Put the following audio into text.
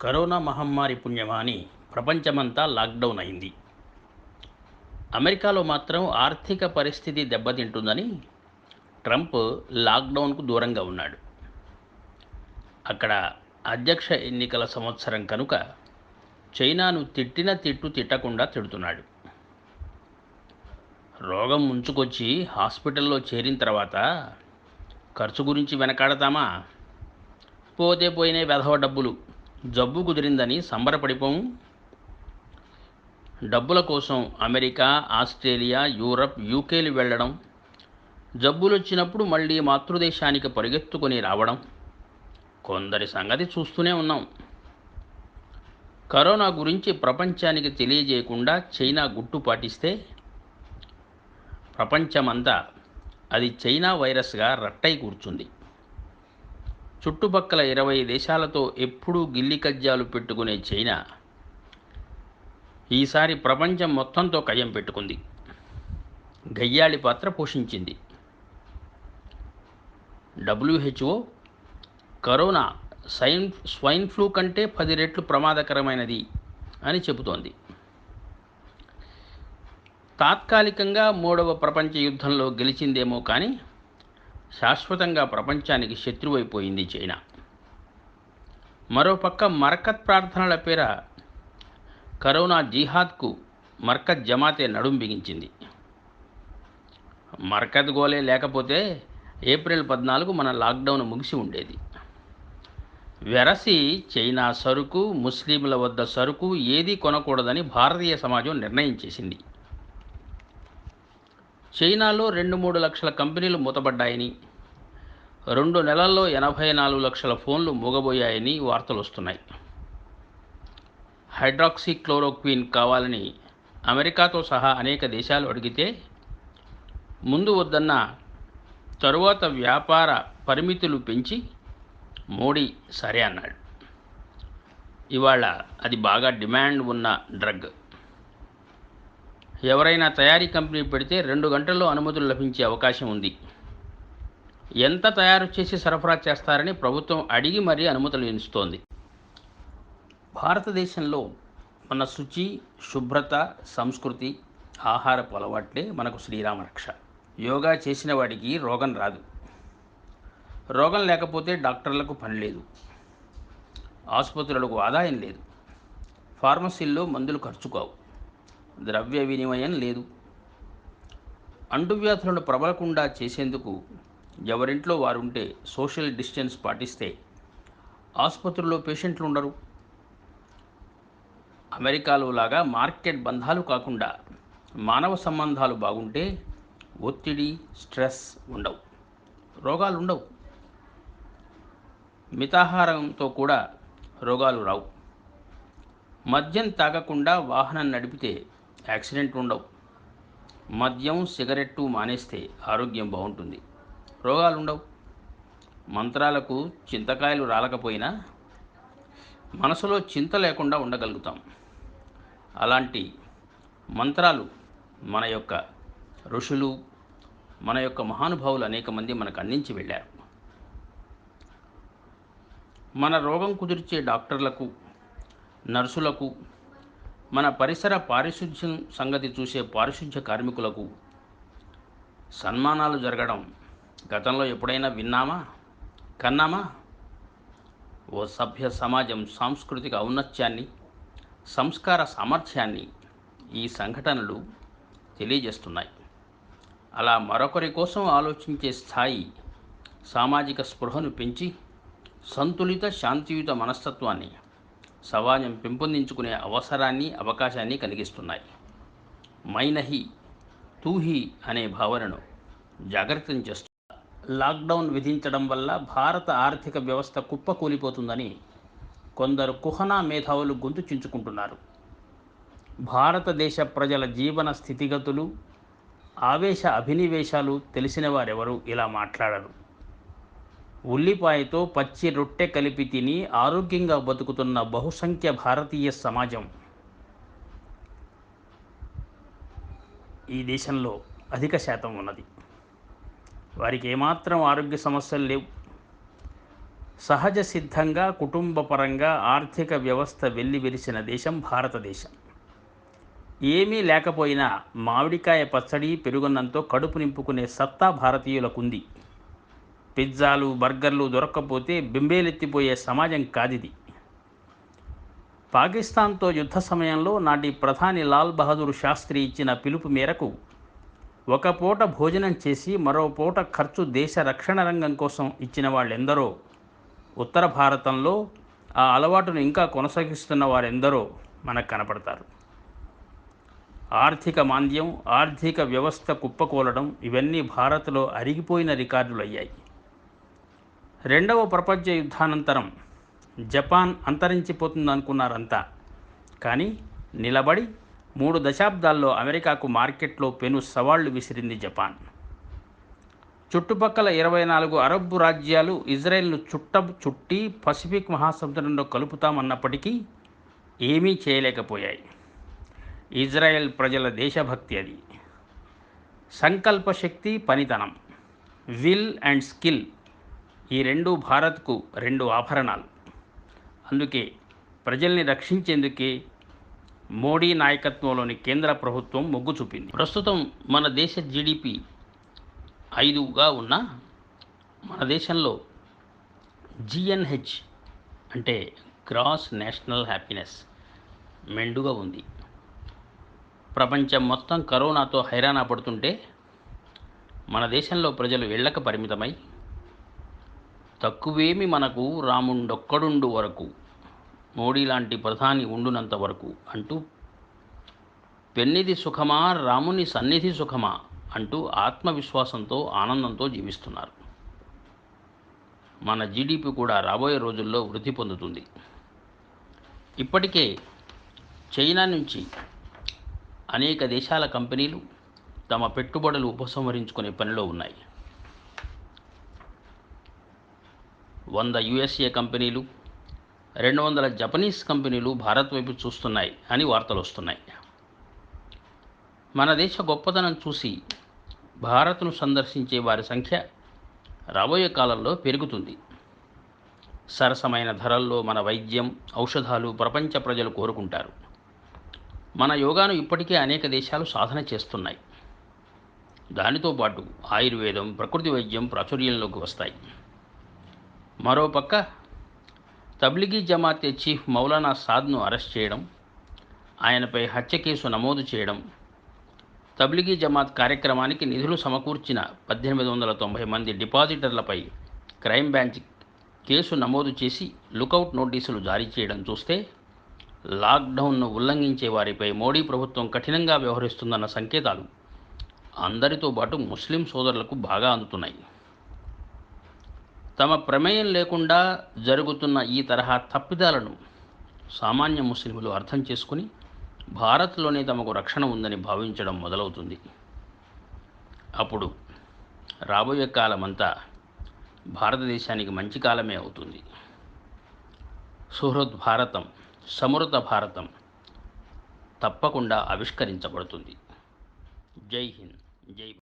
Corona మహమ్మారి పుణ్యమా అని ప్రపంచమంతా లాక్డౌన్ అయింది. అమెరికాలో మాత్రం ఆర్థిక పరిస్థితి దెబ్బతింటుందని ట్రంప్ లాక్డౌన్కు దూరంగా ఉన్నాడు. అక్కడ అధ్యక్ష ఎన్నికల సంవత్సరం కనుక చైనాను తిట్టిన తిట్టు తిట్టకుండా తిడుతున్నాడు. రోగం ముంచుకొచ్చి హాస్పిటల్లో చేరిన తర్వాత ఖర్చు గురించి వెనకాడతామా? పోతే పోయినే వెధవ డబ్బులు, జబ్బు కుదిరిందని సంబరపడిపోము. డబ్బుల కోసం అమెరికా, ఆస్ట్రేలియా, యూరప్, యూకేలు వెళ్ళడం, జబ్బులొచ్చినప్పుడు మళ్ళీ మాతృదేశానికి పరిగెత్తుకొని రావడం, కొందరి సంగతి చూస్తూనే ఉన్నాం. కరోనా గురించి ప్రపంచానికి తెలియజేయకుండా చైనా గుట్టు పాటిస్తే ప్రపంచమంతా అది చైనా వైరస్గా రట్టై కూర్చుంది. చుట్టుపక్కల 20 దేశాలతో ఎప్పుడూ గిల్లి కజ్జాలు పెట్టుకునే చైనా ఈసారి ప్రపంచం మొత్తంతో కయ్యం పెట్టుకుంది. గయ్యాళి పాత్ర పోషించింది. WHO కరోనా స్వైన్ ఫ్లూ కంటే 10 రెట్లు ప్రమాదకరమైనది అని చెబుతోంది. తాత్కాలికంగా 3వ ప్రపంచ యుద్ధంలో గెలిచిందేమో కానీ శాశ్వతంగా ప్రపంచానికి శత్రువైపోయింది చైనా. మరోపక్క మరకత్ ప్రార్థనల పేర కరోనా జిహాద్కు మర్కజ్ జమాతే నడుం బిగించింది. మర్కజ్ గోలే లేకపోతే ఏప్రిల్ 14 మన లాక్డౌన్ ముగిసి ఉండేది. వెరసి చైనా సరుకు, ముస్లింల వద్ద సరుకు ఏదీ కొనకూడదని భారతీయ సమాజం నిర్ణయం చేసింది. చైనాలో 2-3 లక్షల కంపెనీలు మూతపడ్డాయని, 2 నెలల్లో 84 లక్షల ఫోన్లు మూగబోయాయని వార్తలు వస్తున్నాయి. హైడ్రాక్సీక్లోరోక్విన్ కావాలని అమెరికాతో సహా అనేక దేశాలు అడిగితే ముందు వద్దన్న తరువాత వ్యాపార పరిమితులు పెంచి మోడీ సరే అన్నాడు. ఇవాళ అది బాగా డిమాండ్ ఉన్న డ్రగ్. ఎవరైనా తయారీ కంపెనీ పెడితే 2 గంటల్లో అనుమతులు లభించే అవకాశం ఉంది. ఎంత తయారు చేసి సరఫరా చేస్తారని ప్రభుత్వం అడిగి మరీ అనుమతులు ఇస్తోంది. భారతదేశంలో మన శుచి, శుభ్రత, సంస్కృతి, ఆహారపు అలవాట్లే మనకు శ్రీరామరక్ష. యోగా చేసిన వాడికి రోగం రాదు. రోగం లేకపోతే డాక్టర్లకు పని లేదు, ఆసుపత్రులకు ఆదాయం లేదు, ఫార్మసీల్లో మందులు ఖర్చు కావు, ద్రవ్య వినిమయం లేదు. అంటువ్యాధులను ప్రబలకుండా చేసేందుకు ఎవరింట్లో వారుంటే సోషల్ డిస్టెన్స్ పాటిస్తే ఆసుపత్రుల్లో పేషెంట్లు ఉండరు. అమెరికాలో లాగా మార్కెట్ బంధాలు కాకుండా మానవ సంబంధాలు బాగుంటే ఒత్తిడి, స్ట్రెస్ ఉండవు, రోగాలు ఉండవు. మితాహారంతో కూడా రోగాలు రావు. మద్యం తాగకుండా వాహనం నడిపితే యాక్సిడెంట్ ఉండవు. మద్యం, సిగరెట్టు మానేస్తే ఆరోగ్యం బాగుంటుంది, రోగాలు ఉండవు. మంత్రాలకు చింతకాయలు రాలకపోయినా మనసులో చింత లేకుండా ఉండగలుగుతాం. అలాంటి మంత్రాలు మన యొక్క ఋషులు, మన యొక్క మహానుభావులు అనేక మంది మనకు అందించి వెళ్ళారు. మన రోగం కుదిర్చే డాక్టర్లకు, నర్సులకు, మన పరిసర పారిశుధ్యం సంగతి చూసే పారిశుధ్య కార్మికులకు సన్మానాలు జరగడం గతంలో ఎప్పుడైనా విన్నామా, కన్నామా? ఓ సభ్య సమాజం సాంస్కృతిక ఔన్నత్యాన్ని, సంస్కార సామర్థ్యాన్ని ఈ సంఘటనలు తెలియజేస్తున్నాయి. అలా మరొకరి కోసం ఆలోచించే స్థాయి, సామాజిక స్పృహను పెంచి సంతులిత, శాంతియుత మనస్తత్వాన్ని సమాజం పెంపొందించుకునే అవసరాన్ని, అవకాశాన్ని కలిగిస్తున్నాయి. మైనహి తూహి అనే భావనను జాగృతం చేస్తుంది. లాక్డౌన్ విధించడం వల్ల భారత ఆర్థిక వ్యవస్థ కుప్పకూలిపోతుందని కొందరు కుహనా మేధావులు గొంతు చించుకుంటున్నారు. భారతదేశ ప్రజల జీవన స్థితిగతులు, ఆవేశ అభినివేశాలు తెలిసిన వారెవరూ ఇలా మాట్లాడరు. ఉల్లిపాయతో పచ్చి రొట్టె కలిపి తిని ఆరోగ్యంగా బతుకుతున్న బహుసంఖ్య భారతీయ సమాజం ఈ దేశంలో అధిక శాతం ఉన్నది. వారికి ఏమాత్రం ఆరోగ్య సమస్యలు లేవు. సహజ సిద్ధంగా కుటుంబపరంగా ఆర్థిక వ్యవస్థ వెల్లివిరిసిన దేశం భారతదేశం. ఏమీ లేకపోయినా మామిడికాయ పచ్చడి, పెరుగన్నంతో కడుపు నింపుకునే సత్తా భారతీయులకుంది. పిజ్జాలు, బర్గర్లు దొరక్కపోతే బింబేలెత్తిపోయే సమాజం కాదిది. పాకిస్తాన్తో యుద్ధ సమయంలో నాటి ప్రధాని లాల్ బహదూర్ శాస్త్రి ఇచ్చిన పిలుపు మేరకు ఒక పూట భోజనం చేసి మరో పూట ఖర్చు దేశ రక్షణ రంగం కోసం ఇచ్చిన వాళ్ళెందరో, ఉత్తర భారతంలో ఆ అలవాటును ఇంకా కొనసాగిస్తున్న వారెందరో మనకు కనపడతారు. ఆర్థిక మాంద్యం, ఆర్థిక వ్యవస్థ కుప్పకూలడం ఇవన్నీ భారత్లో అరిగిపోయిన రికార్డులు అయ్యాయి. రెండవ ప్రపంచ యుద్ధానంతరం జపాన్ అంతరించిపోతుందనుకున్నారంతా. కానీ నిలబడి 3 దశాబ్దాల్లో అమెరికాకు మార్కెట్లో పెను సవాళ్లు విసిరింది జపాన్. చుట్టుపక్కల 24 అరబ్బు రాజ్యాలు ఇజ్రాయెల్ను చుట్టి పసిఫిక్ మహాసముద్రంలో కలుపుతామన్నప్పటికీ ఏమీ చేయలేకపోయాయి. ఇజ్రాయెల్ ప్రజల దేశభక్తి అది. సంకల్పశక్తి, పనితనం, విల్ అండ్ స్కిల్, ఈ రెండూ భారత్కు 2 ఆభరణాలు. అందుకే ప్రజల్ని రక్షించేందుకే మోడీ నాయకత్వంలోని కేంద్ర ప్రభుత్వం మొగ్గు చూపింది. ప్రస్తుతం మన దేశ జీడిపి 5గా ఉన్న మన దేశంలో GNH అంటే గ్రాస్ నేషనల్ హ్యాపీనెస్ మెండుగా ఉంది. ప్రపంచం మొత్తం కరోనాతో హైరాణ పడుతుంటే మన దేశంలో ప్రజలు ఇళ్లకు పరిమితమై తక్కువేమి మనకు రాముండొక్కడుండు వరకు, మోడీ లాంటి ప్రధాని ఉండునంత వరకు అంటూ పెన్నిధి సుఖమా రాముని సన్నిధి సుఖమా అంటూ ఆత్మవిశ్వాసంతో ఆనందంతో జీవిస్తున్నారు. మన జీడిపి కూడా రాబోయే రోజుల్లో వృద్ధి పొందుతుంది. ఇప్పటికే చైనా నుంచి అనేక దేశాల కంపెనీలు తమ పెట్టుబడులు ఉపసంహరించుకునే పనిలో ఉన్నాయి. 100 USA కంపెనీలు, 200 జపనీస్ కంపెనీలు భారత్ వైపు చూస్తున్నాయి అని వార్తలు వస్తున్నాయి. మన దేశ గొప్పతనం చూసి భారత్ను సందర్శించే వారి సంఖ్య రాబోయే కాలంలో పెరుగుతుంది. సరసమైన ధరల్లో మన వైద్యం, ఔషధాలు ప్రపంచ ప్రజలు కోరుకుంటారు. మన యోగాను ఇప్పటికే అనేక దేశాలు సాధన చేస్తున్నాయి. దానితో పాటు ఆయుర్వేదం, ప్రకృతి వైద్యం ప్రాచుర్యంలోకి వస్తాయి. మరోపక్క తబ్లిగీ జమాతే చీఫ్ మౌలానా సాద్ను అరెస్ట్ చేయడం, ఆయనపై హత్య కేసు నమోదు చేయడం, తబ్లిగీ జమాత్ కార్యక్రమానికి నిధులు సమకూర్చిన 1890 మంది డిపాజిటర్లపై క్రైమ్ బ్రాంచ్ కేసు నమోదు చేసి లుకౌట్ నోటీసులు జారీ చేయడం చూస్తే లాక్డౌన్ను ఉల్లంఘించే వారిపై మోడీ ప్రభుత్వం కఠినంగా వ్యవహరిస్తుందన్న సంకేతాలు అందరితో పాటు ముస్లిం సోదరులకు బాగా అందుతున్నాయి. తమ ప్రమేయం లేకుండా జరుగుతున్న ఈ తరహా తప్పిదాలను సామాన్య ముస్లింలు అర్థం చేసుకుని భారత్లోనే తమకు రక్షణ ఉందని భావించడం మొదలవుతుంది. అప్పుడు రాబోయే కాలమంతా భారతదేశానికి మంచి కాలమే అవుతుంది. సుహృద్ భారతం, సమృద్ధ భారతం తప్పకుండా ఆవిష్కరించబడుతుంది. జై హింద్, జై భారత్.